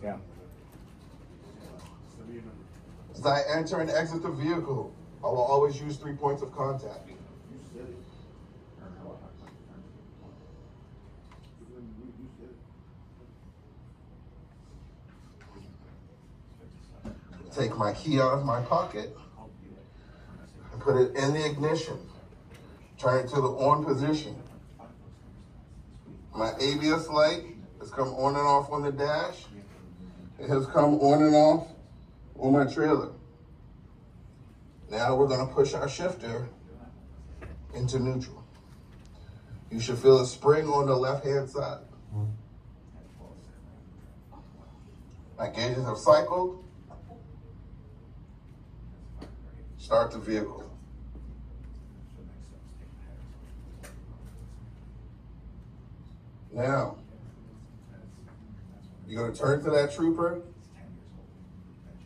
Yeah. As I enter and exit the vehicle, I will always use 3 points of contact. Take my key out of my pocket and put it in the ignition. Turn it to the on position. My ABS light has come on and off on the dash. It has come on and off on my trailer. Now we're gonna push our shifter into neutral. You should feel a spring on the left-hand side. My gauges have cycled. Start the vehicle. Now, you're gonna turn to that trooper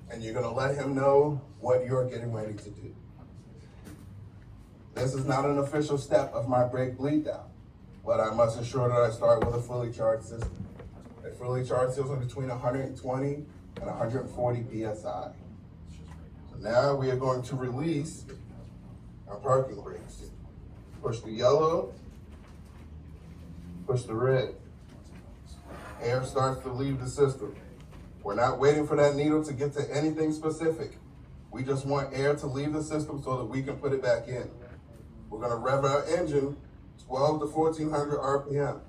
and you're gonna let him know what you're getting ready to do. This is not an official step of my brake bleed down, but I must ensure that I start with a fully charged system. A fully charged system between 120 and 140 PSI. So now we are going to release our parking brakes. Push the yellow, push the red. Air starts to leave the system. We're not waiting for that needle to get to anything specific. We just want air to leave the system so that we can put it back in. We're gonna rev our engine 12 to 1400 RPM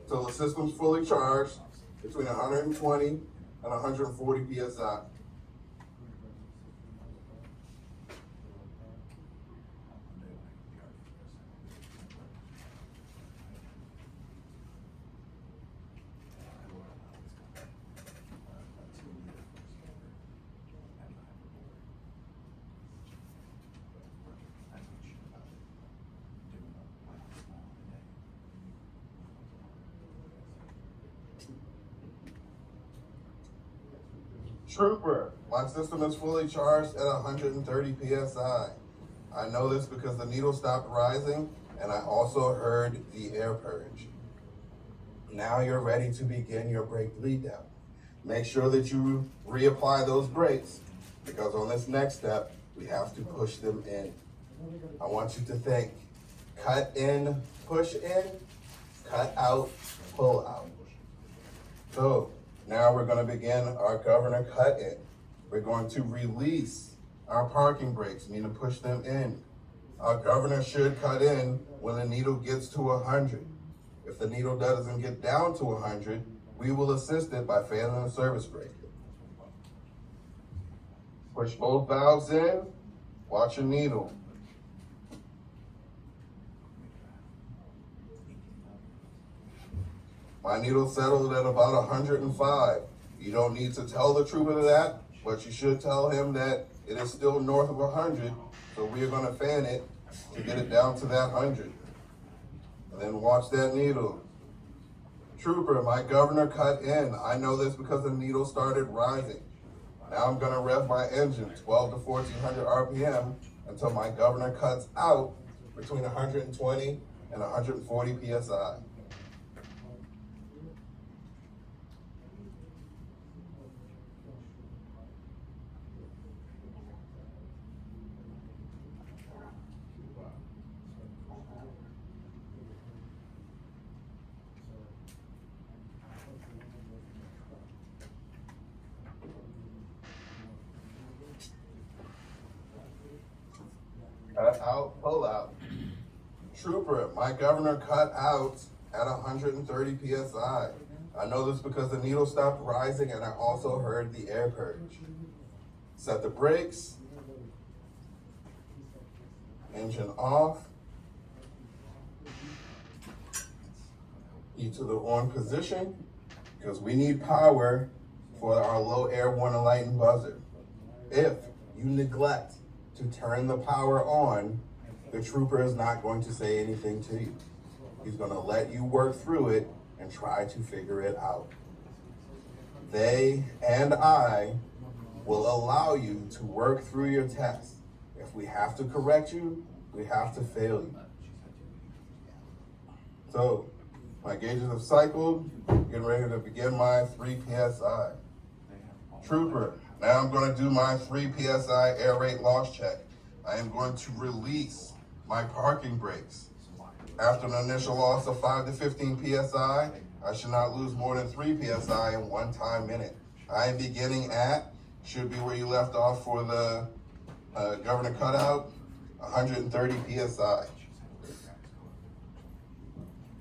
until the system's fully charged between 120 and 140 PSI. Trooper, my system is fully charged at 130 PSI. I know this because the needle stopped rising and I also heard the air purge. Now you're ready to begin your brake bleed down. Make sure that you reapply those brakes because on this next step, we have to push them in. I want you to think, cut in, push in, cut out, pull out. So, now we're gonna begin our governor cut in. We're going to release our parking brakes, meaning push them in. Our governor should cut in when the needle gets to 100. If the needle doesn't get down to 100, we will assist it by failing the service brake. Push both valves in, watch your needle. My needle settled at about 105. You don't need to tell the trooper that, but you should tell him that it is still north of 100. So we are gonna fan it to get it down to that 100. And then watch that needle. Trooper, my governor cut in. I know this because the needle started rising. Now I'm gonna rev my engine 12 to 1400 RPM until my governor cuts out between 120 and 140 PSI. Cut out, pull out. Trooper, my governor cut out at 130 PSI. I know this because the needle stopped rising and I also heard the air purge. Set the brakes. Engine off. E to the on position because we need power for our low air warning light and buzzer. If you neglect to turn the power on, the trooper is not going to say anything to you. He's going to let you work through it and try to figure it out. They and I will allow you to work through your test. If we have to correct you, we have to fail you. So, my gauges have cycled, getting ready to begin my 3 PSI. Trooper, now I'm going to do my 3 PSI air rate loss check. I am going to release my parking brakes. After an initial loss of 5 to 15 PSI, I should not lose more than 3 PSI in 1 time minute. I am beginning at, should be where you left off for the governor cutout, 130 PSI.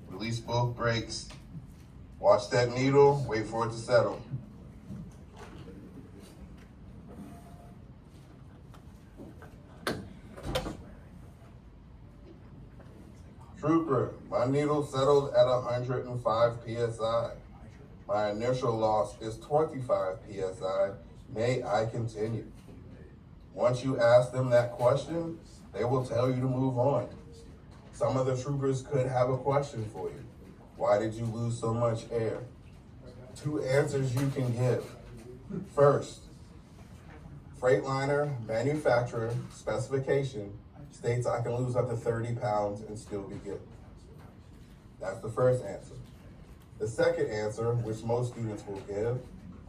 Release both brakes. Watch that needle, wait for it to settle. Trooper, my needle settled at 105 PSI. My initial loss is 25 PSI. May I continue? Once you ask them that question, they will tell you to move on. Some of the troopers could have a question for you. Why did you lose so much air? 2 answers you can give. First, Freightliner manufacturer specification states I can lose up to 30 pounds and still be good. That's the first answer. The second answer, which most students will give,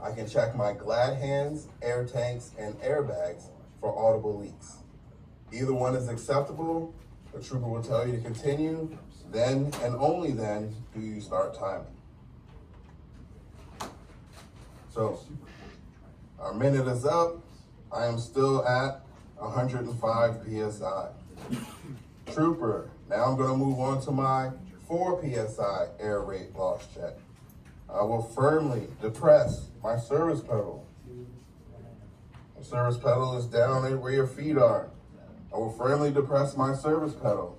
I can check my glad hands, air tanks, and airbags for audible leaks. Either one is acceptable. The trooper will tell you to continue. Then and only then do you start timing. So, our minute is up. I am still at 105 PSI. Trooper, now I'm gonna move on to my 4 PSI air rate loss check. I will firmly depress my service pedal. The service pedal is down where your feet are. I will firmly depress my service pedal.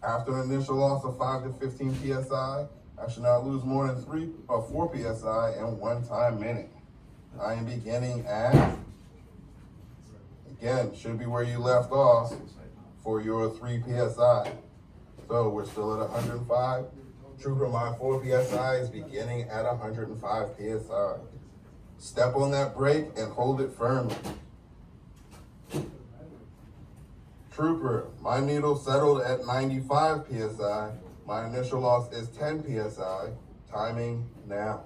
After an initial loss of 5 to 15 PSI, I should not lose more than 3 or 4 PSI in 1 time minute. I am beginning at, again, should be where you left off for your 3 PSI. So we're still at 105. Trooper, my 4 PSI is beginning at 105 PSI. Step on that brake and hold it firmly. Trooper, my needle settled at 95 PSI. My initial loss is 10 PSI. Timing now.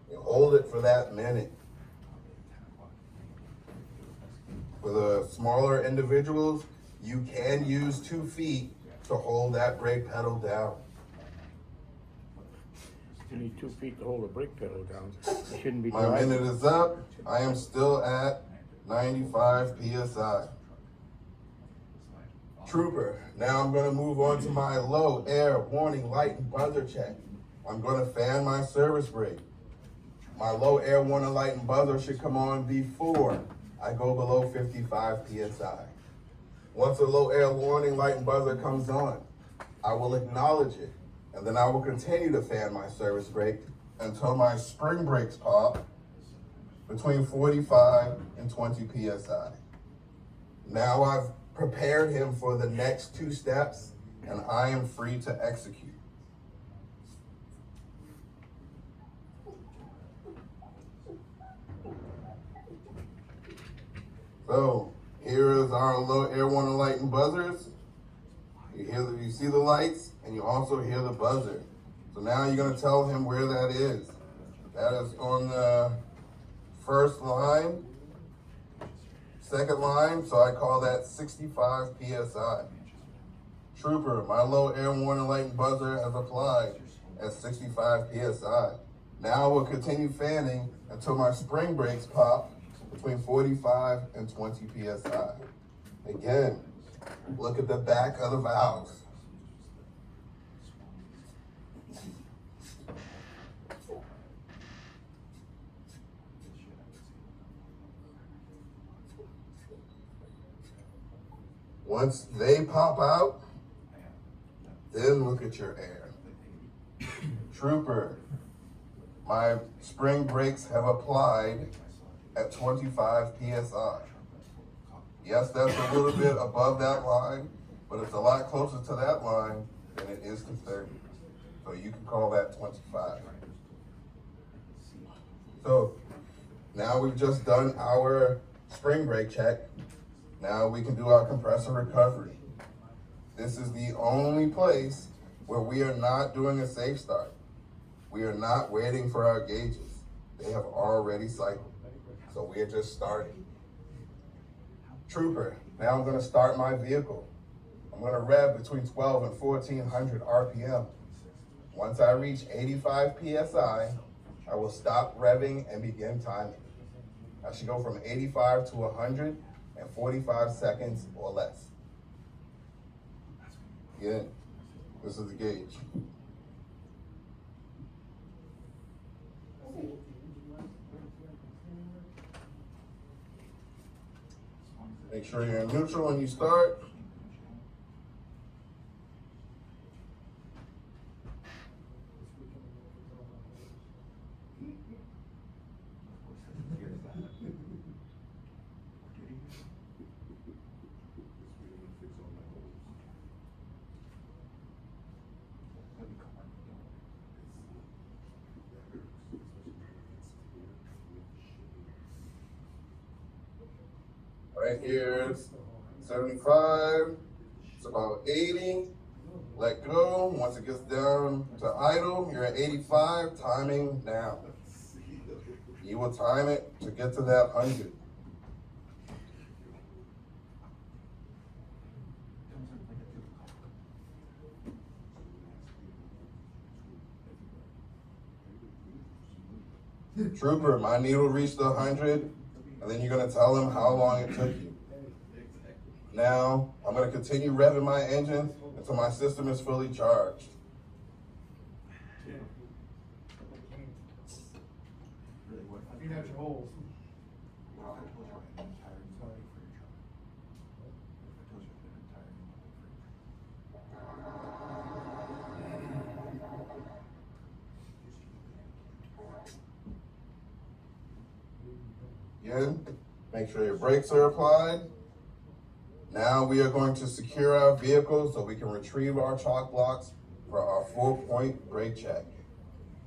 You hold it for that minute. For the smaller individuals, you can use 2 feet to hold that brake pedal down. You need 2 feet to hold a brake pedal down. You shouldn't be My driving. minute is up. I am still at 95 PSI. Trooper, now I'm gonna move on to my low air warning light and buzzer check. I'm gonna fan my service brake. My low air warning light and buzzer should come on before I go below 55 PSI. Once a low air warning light and buzzer comes on, I will acknowledge it, and then I will continue to fan my service brake until my spring brakes pop between 45 and 20 PSI. Now I've prepared him for the next 2 steps, and I am free to execute. So here is our low air warning light and buzzers. You see the lights, and you also hear the buzzer. So now you're gonna tell him where that is. That is on the first line, second line, so I call that 65 PSI. Trooper, my low air warning light and buzzer has applied at 65 PSI. Now we'll continue fanning until my spring brakes pop between 45 and 20 PSI. Again, look at the back of the valves. Once they pop out, then look at your air. Trooper, my spring brakes have applied at 25 PSI. Yes, that's a little bit above that line, but it's a lot closer to that line than it is to 30. So you can call that 25. So now we've just done our spring brake check. Now we can do our compressor recovery. This is the only place where we are not doing a safe start. We are not waiting for our gauges. They have already cycled. So we are just starting. Trooper, now I'm gonna start my vehicle. I'm gonna rev between 12 and 1400 RPM. Once I reach 85 PSI, I will stop revving and begin timing. I should go from 85 to 100 in 45 seconds or less. Again, this is the gauge. Make sure you're in neutral when you start. Right here, 75, it's about 80, let go. Once it gets down to idle, you're at 85, timing now. You will time it to get to that 100. Trooper, my needle reached 100. And then you're gonna tell them how long it took you. Now, I'm gonna continue revving my engine until my system is fully charged. You have your holes. Again, make sure your brakes are applied. Now we are going to secure our vehicle so we can retrieve our chalk blocks for our 4-point brake check.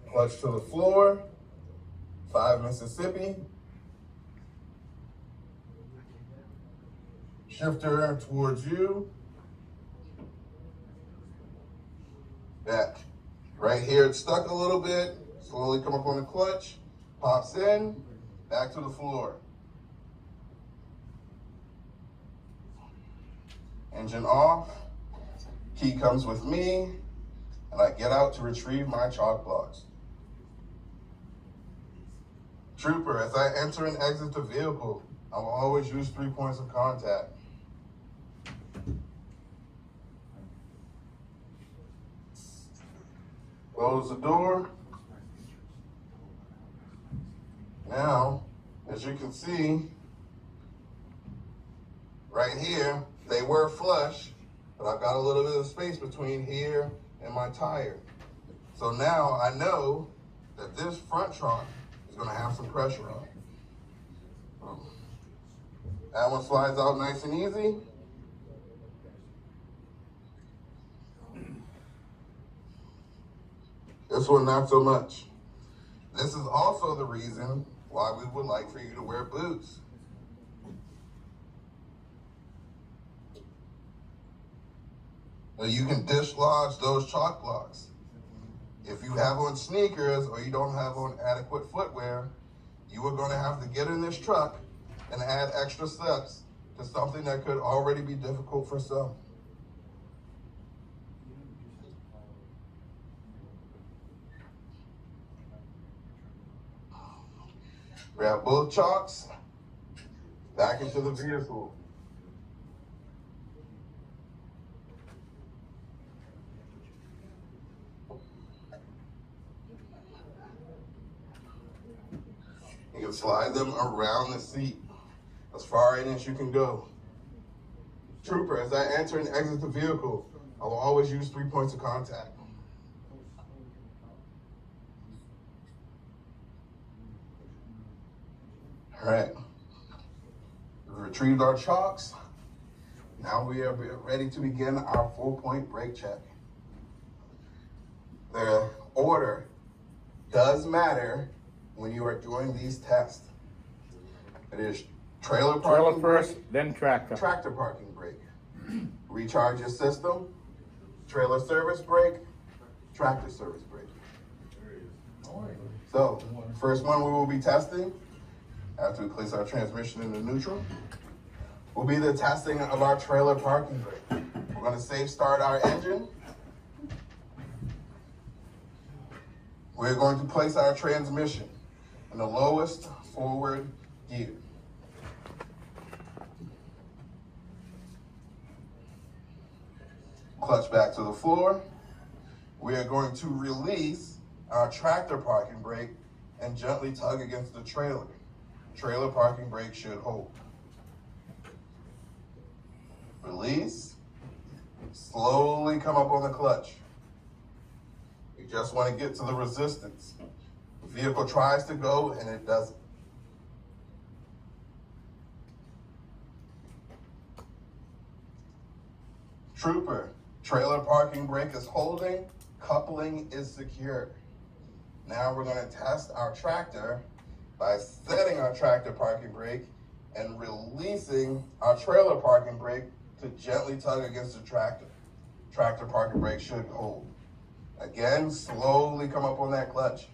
Clutch to the floor, 5 Mississippi. Shifter towards you. Back. Right here, it's stuck a little bit. Slowly come up on the clutch, pops in. Back to the floor. Engine off. Key comes with me, and I get out to retrieve my chalk blocks. Trooper, as I enter and exit the vehicle, I will always use 3 points of contact. Close the door. Now, as you can see, right here, they were flush, but I've got a little bit of space between here and my tire. So now I know that this front trunk is gonna have some pressure on it. That one slides out nice and easy. This one, not so much. This is also the reason why we would like for you to wear boots. Now you can dislodge those chalk blocks. If you have on sneakers or you don't have on adequate footwear, you are going to have to get in this truck and add extra steps to something that could already be difficult for some. Grab both chalks, back into the vehicle. You can slide them around the seat as far in as you can go. Trooper, as I enter and exit the vehicle, I will always use 3 points of contact. All right, we've retrieved our chalks. Now we are ready to begin our 4-point brake check. The order does matter when you are doing these tests. It is trailer Trailer parking first, brake, then tractor. tractor parking brake, recharge your system, trailer service brake, tractor service brake. So, first one we will be testing, after we place our transmission into neutral, will be the testing of our trailer parking brake. We're gonna safe start our engine. We're going to place our transmission in the lowest forward gear. Clutch back to the floor. We are going to release our tractor parking brake and gently tug against the trailer. Trailer parking brake should hold. Release. Slowly come up on the clutch. You just want to get to the resistance. The vehicle tries to go and it doesn't. Trooper, trailer parking brake is holding, coupling is secure. Now we're going to test our tractor by setting our tractor parking brake and releasing our trailer parking brake to gently tug against the tractor. Tractor parking brake should hold. Again, slowly come up on that clutch.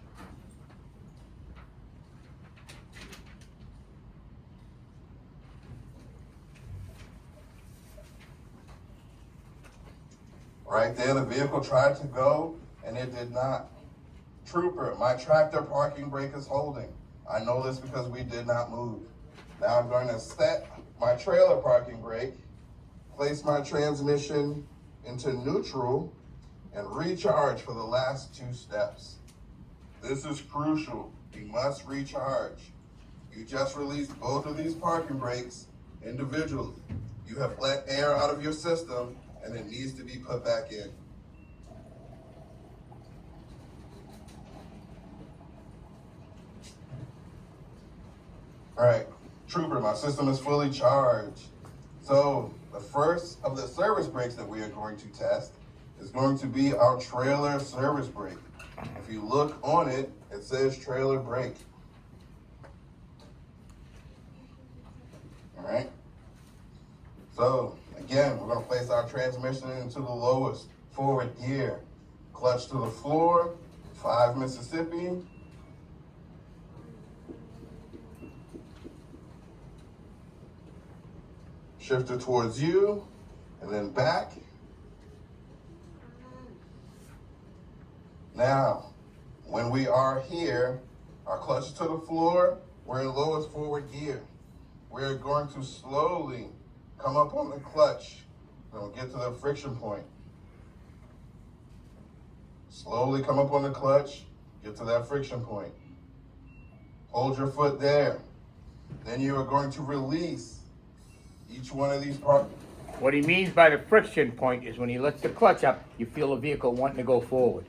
Right there, the vehicle tried to go and it did not. Trooper, my tractor parking brake is holding. I know this because we did not move. Now I'm going to set my trailer parking brake, place my transmission into neutral, and recharge for the last 2 steps. This is crucial. You must recharge. You just released both of these parking brakes individually. You have let air out of your system and it needs to be put back in. All right, Trooper, my system is fully charged. So the first of the service brakes that we are going to test is going to be our trailer service brake. If you look on it, it says trailer brake. All right. So again, we're going to place our transmission into the lowest forward gear. Clutch to the floor, 5 Mississippi. Shifter towards you, and then back. Now, when we are here, our clutch is to the floor, we're in lowest forward gear. We're going to slowly come up on the clutch. We'll get to the friction point. Slowly come up on the clutch, get to that friction point. Hold your foot there. Then you are going to release each one of these parts. What he means by the friction point is when he lets the clutch up, you feel the vehicle wanting to go forward.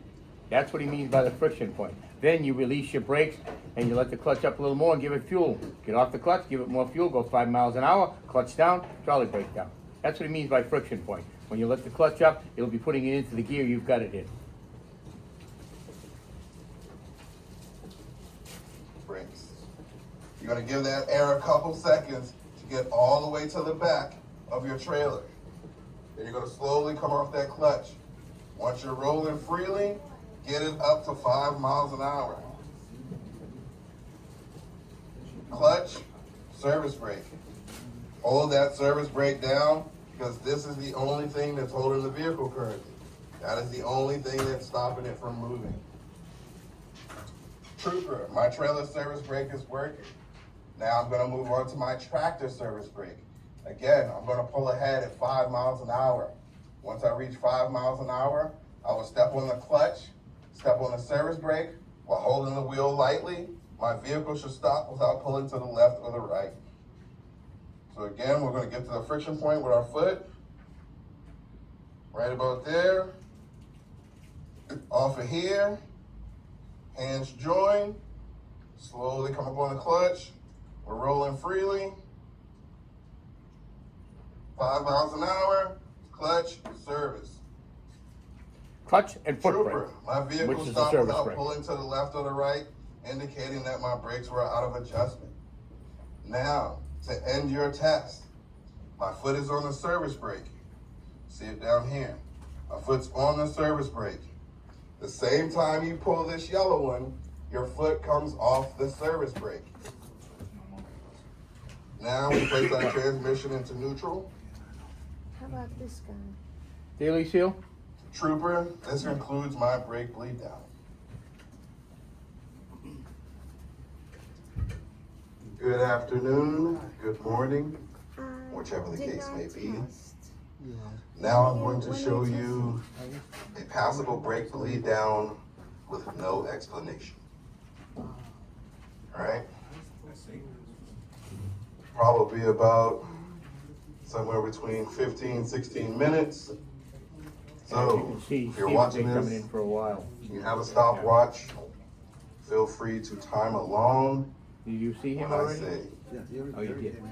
That's what he means by the friction point. Then you release your brakes and you let the clutch up a little more and give it fuel. Get off the clutch, give it more fuel, go 5 miles an hour, clutch down, trolley brake down. That's what he means by friction point. When you let the clutch up, it'll be putting it into the gear you've got it in. Brakes. You're gonna give that air a couple seconds to get all the way to the back of your trailer. Then you're gonna slowly come off that clutch. Once you're rolling freely, get it up to 5 miles an hour. Clutch, service brake. Hold that service brake down because this is the only thing that's holding the vehicle currently. That is the only thing that's stopping it from moving. Trooper, my trailer service brake is working. Now I'm gonna move on to my tractor service brake. Again, I'm gonna pull ahead at 5 miles an hour. Once I reach 5 miles an hour, I will step on the clutch, step on the service brake while holding the wheel lightly. My vehicle should stop without pulling to the left or the right. So again, we're gonna get to the friction point with our foot. Right about there. Off of here. Hands join. Slowly come up on the clutch. We're rolling freely. 5 miles an hour. Clutch, service. Clutch and foot Trooper, brake, my which vehicle is the stopped service without brake. pulling to the left or the right, indicating that my brakes were out of adjustment. Now, to end your test, my foot is on the service brake. See it down here. My foot's on the service brake. The same time you pull this yellow one, your foot comes off the service brake. Now we place our transmission into neutral. How about this guy? Daily seal? Trooper, this includes my brake bleed down. Good afternoon, good morning, whichever the Did case not may be. test. Now I'm going to show you a passable brake bleed down with no explanation. Alright? Probably about somewhere between 15, 16 minutes. As you So, can see, if you're Steve's watching been coming this, in for a while. you have a stopwatch, feel free to time along Did you see him when I already? say. Oh, you did.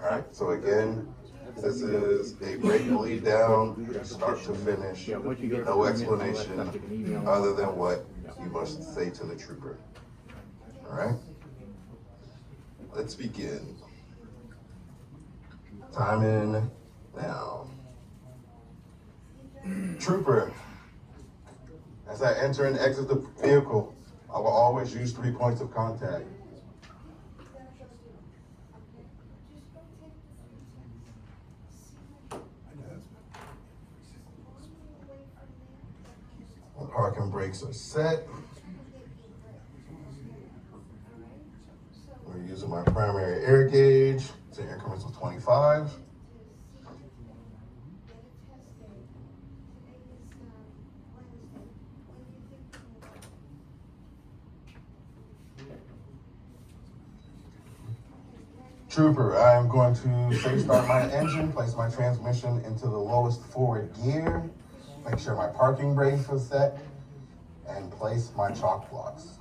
Alright, so again, this is a brake bleed down, start to finish, Yeah, once you get no the permits and all that explanation stuff, you can email him. other than what you must say to the trooper. Alright? Let's begin. Time in now. Trooper, as I enter and exit the vehicle, I will always use 3 points of contact. The parking brakes are set. We're using my primary air gauge to increments of 25. Trooper, I am going to safe start my engine, place my transmission into the lowest forward gear, make sure my parking brakes are set, and place my chalk blocks.